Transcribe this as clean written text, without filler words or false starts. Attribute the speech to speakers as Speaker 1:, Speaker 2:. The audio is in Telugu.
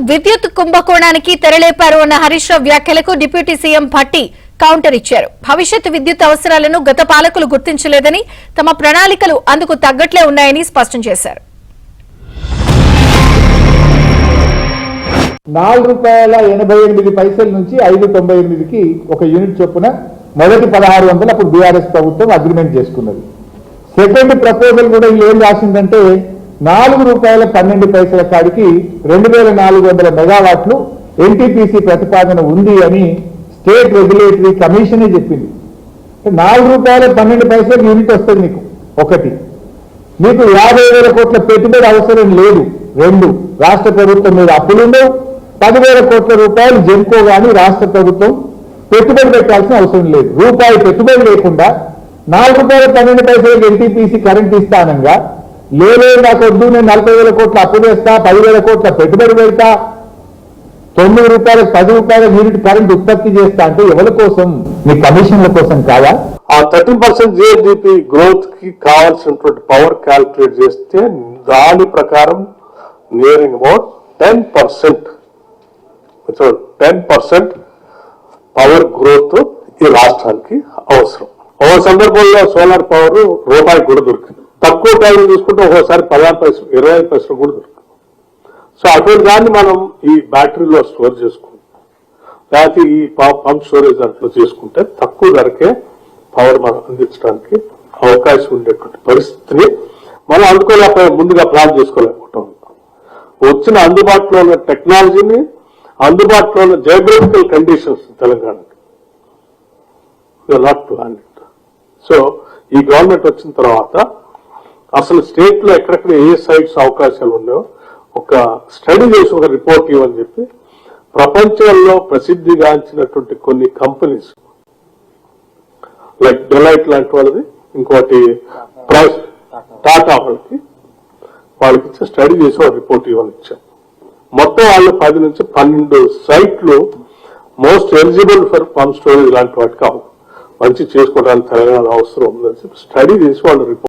Speaker 1: విద్యుత్ కుంభకోణానికి తెరలేపారు అన్న హరీష్ రావు వ్యాఖ్యలకు డిప్యూటీ సీఎం భట్టి కౌంటర్ ఇచ్చారు. భవిష్యత్ విద్యుత్ అవసరాలను గత పాలకులు గుర్తించలేదని, తమ ప్రణాళికలు అందుకు తగ్గట్లే ఉన్నాయని స్పష్టం చేశారు.
Speaker 2: ₹4.88 నుంచి ₹5.98కి ఒక యూనిట్ చొప్పున మొదటి 1600 అప్పుడు బీఆర్ఎస్ ప్రభుత్వం అగ్రిమెంట్ చేసుకున్నది. సెకండ్ ప్రపోజల్ కూడా ఏం రాసిందంటే ₹4.12 కాడికి 2400 మెగావాట్లు ఎన్టీపీసీ ప్రతిపాదన ఉంది అని స్టేట్ రెగ్యులేటరీ కమిషనే చెప్పింది. ₹4.12 యూనిట్ వస్తుంది మీకు. ఒకటి, మీకు 50,000 కోట్ల పెట్టుబడి అవసరం లేదు. రెండు, రాష్ట్ర ప్రభుత్వం మీద అప్పులుండవు. 10,000 కోట్ల రూపాయలు జెన్కో గాని రాష్ట్ర ప్రభుత్వం పెట్టుబడి పెట్టాల్సిన అవసరం లేదు. రూపాయి పెట్టుబడి లేకుండా ₹4.12 ఎన్టీపీసీ కరెంట్ ఇస్తానంగా, లేదు నాకు వద్దు, నేను 40,000 కోట్ల అప్పు చేస్తా, 10,000 కోట్ల పెట్టుబడి పెడతా, ₹9 ₹10 యూనిట్ కరెంట్ ఉత్పత్తి చేస్తా అంటే ఎవరి కోసం? మీ కమిషన్ల కోసం కాదా?
Speaker 3: ఆ 13% జిఎస్డిపి గ్రోత్ కి కావాల్సినటువంటి పవర్ క్యాల్కులేట్ చేస్తే దాని ప్రకారం నియరింగ్ అబౌట్ 10% పవర్ గ్రోత్ ఈ రాష్ట్రానికి అవసరం. ఒక సందర్భంలో సోలార్ పవర్ రూపాయి కూడా దొరికింది. తక్కువ టైం తీసుకుంటే ఒక్కోసారి 16 పైసలు 25 పైసలు కూడా దొరికింది. సో అటువంటి దాన్ని మనం ఈ బ్యాటరీలో స్టోర్ చేసుకుంటాం, లేకపోతే ఈ పంప్ స్టోరేజ్ దాంట్లో చేసుకుంటే తక్కువ ధరకే పవర్ మనం అందించడానికి అవకాశం ఉండేటువంటి పరిస్థితిని మనం అందుకోలేకపోయాం, ముందుగా ప్లాన్ చేసుకోలేకపోవటం. వచ్చిన అందుబాటులో ఉన్న టెక్నాలజీని, అందుబాటులో ఉన్న జియోగ్రఫికల్ కండిషన్స్ తెలంగాణకి నాట్ ప్లాన్ ఇట్. సో ఈ గవర్నమెంట్ వచ్చిన తర్వాత అసలు స్టేట్ లో ఎక్కడెక్కడ ఏ సైట్స్ అవకాశాలు ఉన్నాయో ఒక స్టడీ చేసి ఒక రిపోర్ట్ ఇవ్వని చెప్పి ప్రపంచంలో ప్రసిద్ధిగాంచినటువంటి కొన్ని కంపెనీస్ లైక్ డెలైట్ లాంటి వాళ్ళది, ఇంకోటి టాటా వాళ్ళకి ఇచ్చే స్టడీ చేసి ఒక రిపోర్ట్ ఇవ్వని ఇచ్చాం. మొత్తం వాళ్ళు 10 నుంచి 12 సైట్లు most eligible for pump storage లాంటి వాటికి మంచి చేసుకోవడానికి తెలంగాణ అవసరం ఉందని చెప్పి స్టడీ చేసి వాళ్ళు రిపోర్ట్